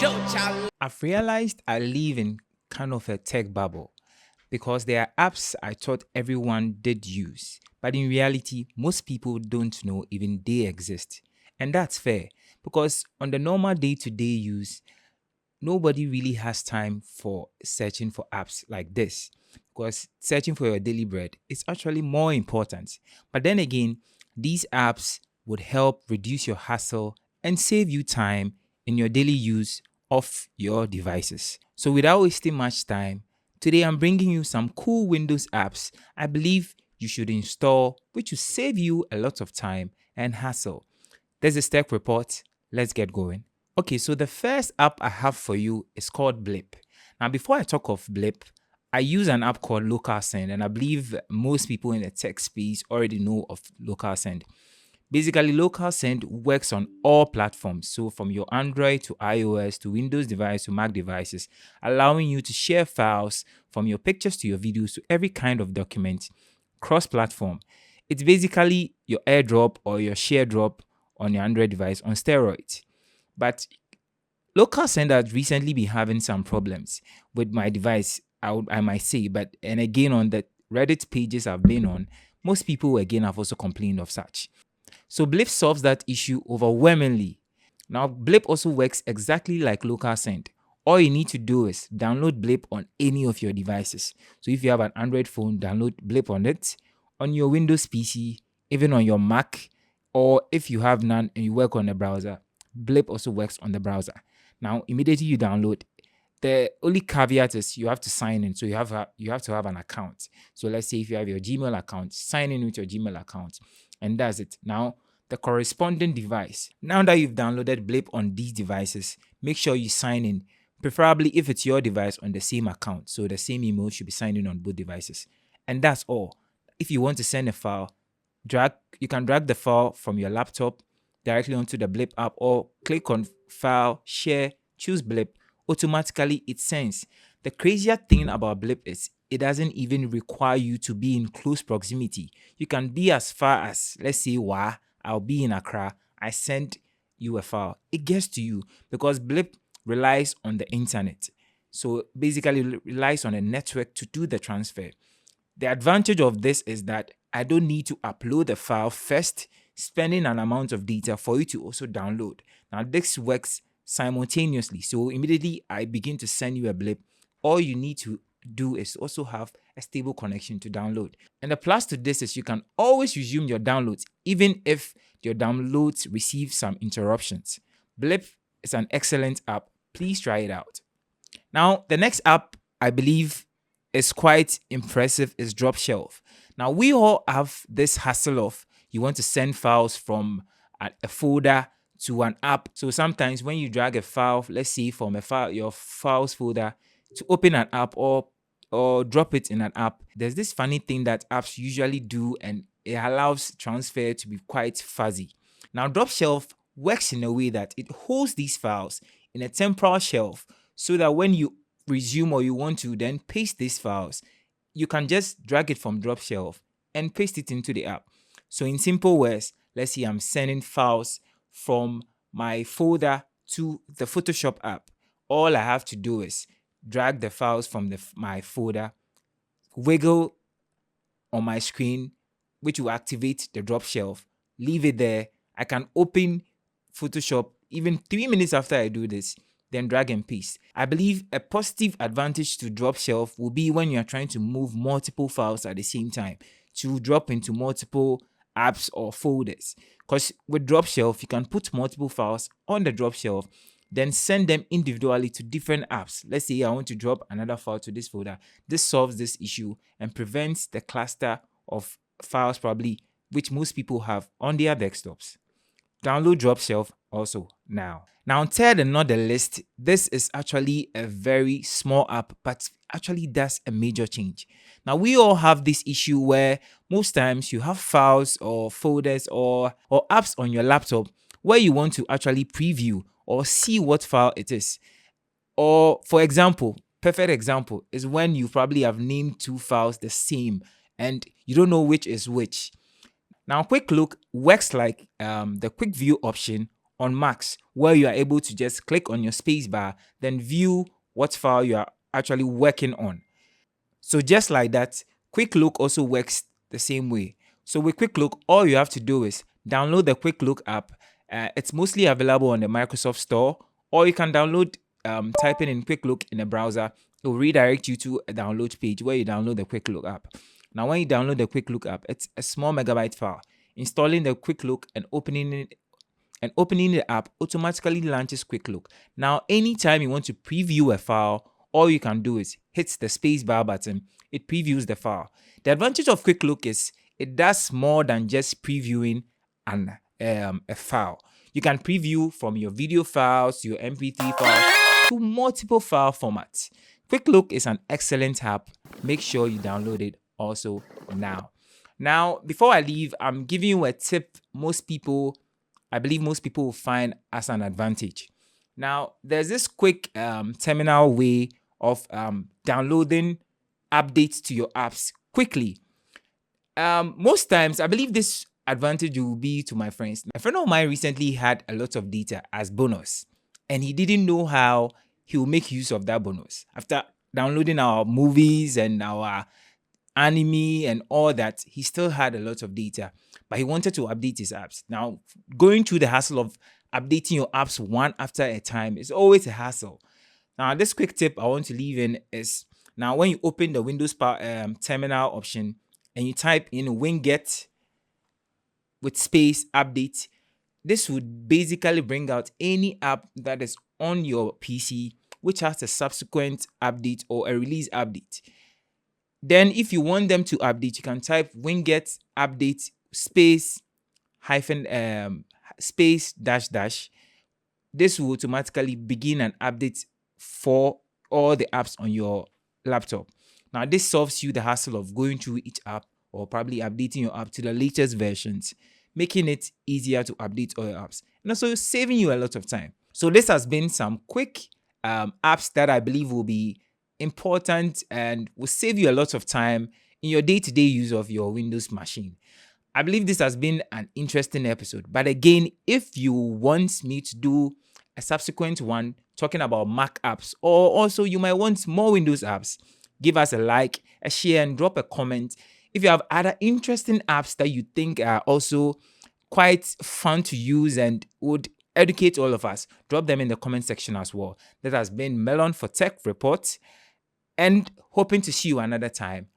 I've realized I live in kind of a tech bubble because there are apps I thought everyone did use, but in reality, most people don't know even they exist. And that's fair because on the normal day to day use, nobody really has time for searching for apps like this because searching for your daily bread is actually more important. But then again, these apps would help reduce your hassle and save you time in your daily use of your devices. So without wasting much time, today I'm bringing you some cool Windows apps I believe you should install, which will save you a lot of time and hassle. There's a tech report. Let's get going. Okay, so the first app I have for you is called Blip. Now, before I talk of Blip, I use an app called Local Send, and I believe most people in the tech space already know of Local Send. Basically, Local Send works on all platforms, so from your Android to iOS to Windows device to Mac devices, allowing you to share files from your pictures to your videos to every kind of document cross-platform. It's basically your AirDrop or your ShareDrop on your Android device on steroids. But Local Send has recently been having some problems with my device, I might say. But and again, on the Reddit pages I've been on, most people again have also complained of such. So Blip solves that issue overwhelmingly. Now Blip also works exactly like Local Send. All you need to do is download Blip on any of your devices. So if you have an Android phone, download Blip on it. On your Windows PC, even on your Mac, or if you have none and you work on a browser, Blip also works on the browser. Now, immediately you download, the only caveat is you have to sign in. So you have to have an account. So let's say if you have your Gmail account, sign in with your Gmail account, and that's it. Now, the corresponding device. Now that you've downloaded Blip on these devices, make sure you sign in. Preferably if it's your device on the same account. So the same email should be signed in on both devices. And that's all. If you want to send a file, you can drag the file from your laptop directly onto the Blip app or click on File, Share, choose Blip. Automatically it sends. The crazier thing about Blip is it doesn't even require you to be in close proximity. You can be as far as, let's say, I'll be in Accra. I send you a file. It gets to you because Blip relies on the internet. So basically it relies on a network to do the transfer. The advantage of this is that I don't need to upload the file first, spending an amount of data for you to also download. Now, this works simultaneously. So immediately I begin to send you a Blip. All you need to do is also have a stable connection to download. And the plus to this is you can always resume your downloads, even if your downloads receive some interruptions. Blip is an excellent app. Please try it out. Now, the next app I believe is quite impressive is Drop Shelf. Now, we all have this hassle of you want to send files from a folder to an app. So sometimes when you drag a file, let's say from your files folder to open an app or drop it in an app, there's this funny thing that apps usually do, and it allows transfer to be quite fuzzy. Now, Drop Shelf works in a way that it holds these files in a temporal shelf so that when you resume or you want to then paste these files, you can just drag it from Drop Shelf and paste it into the app. So in simple words, let's say I'm sending files from my folder to the Photoshop app. All I have to do is drag the files from my folder, wiggle on my screen, which will activate the Drop Shelf, leave it there. I can open Photoshop even 3 minutes after I do this, then drag and paste. I believe a positive advantage to Drop Shelf will be when you are trying to move multiple files at the same time to drop into multiple apps or folders. Because with Drop Shelf, you can put multiple files on the Drop Shelf, then send them individually to different apps. Let's say I want to drop another file to this folder. This solves this issue and prevents the cluster of files probably which most people have on their desktops. Download Drop Shelf also now. Now, third and not the least, this is actually a very small app, but actually does a major change. Now, we all have this issue where most times you have files or folders or apps on your laptop where you want to actually preview or see what file it is. Or, for example, perfect example is when you probably have named two files the same and you don't know which is which. Now, Quick Look works like the quick view option on Macs, where you are able to just click on your space bar, then view what file you are actually working on. So just like that, Quick Look also works the same way. So with Quick Look, all you have to do is download the Quick Look app. It's mostly available on the Microsoft Store, or you can download, typing in Quick Look in a browser. It will redirect you to a download page where you download the Quick Look app. Now, when you download the Quick Look app, it's a small megabyte file. Installing the Quick Look and opening the app automatically launches Quick Look. Now, anytime you want to preview a file, all you can do is hit the space bar button. It previews the file. The advantage of Quick Look is it does more than just previewing a file. You can preview from your video files, your MP3 files, to multiple file formats. Quick Look is an excellent app. Make sure you download it also now. Now, before I leave, I'm giving you a tip I believe most people will find as an advantage. Now, there's this quick terminal way of downloading updates to your apps quickly. Most times, I believe this advantage will be to my friends. A friend of mine recently had a lot of data as bonus, and he didn't know how he will make use of that bonus. After downloading our movies and our anime and all that, he still had a lot of data, but he wanted to update his apps. Now, going through the hassle of updating your apps one after a time is always a hassle. Now, this quick tip I want to leave in is, now when you open the Windows terminal option and you type in winget with space update, this would basically bring out any app that is on your PC which has a subsequent update or a release update. Then if you want them to update, you can type winget update space hyphen space dash dash. This will automatically begin an update for all the apps on your laptop. Now, this solves you the hassle of going through each app or probably updating your app to the latest versions, making it easier to update all your apps and also saving you a lot of time. So this has been some quick apps that I believe will be important and will save you a lot of time in your day-to-day use of your Windows machine. I believe this has been an interesting episode. But again, if you want me to do a subsequent one talking about Mac apps, or also you might want more Windows apps, give us a like, a share, and drop a comment. If you have other interesting apps that you think are also quite fun to use and would educate all of us, drop them in the comment section as well. That has been Melon for Tech Report, and hoping to see you another time.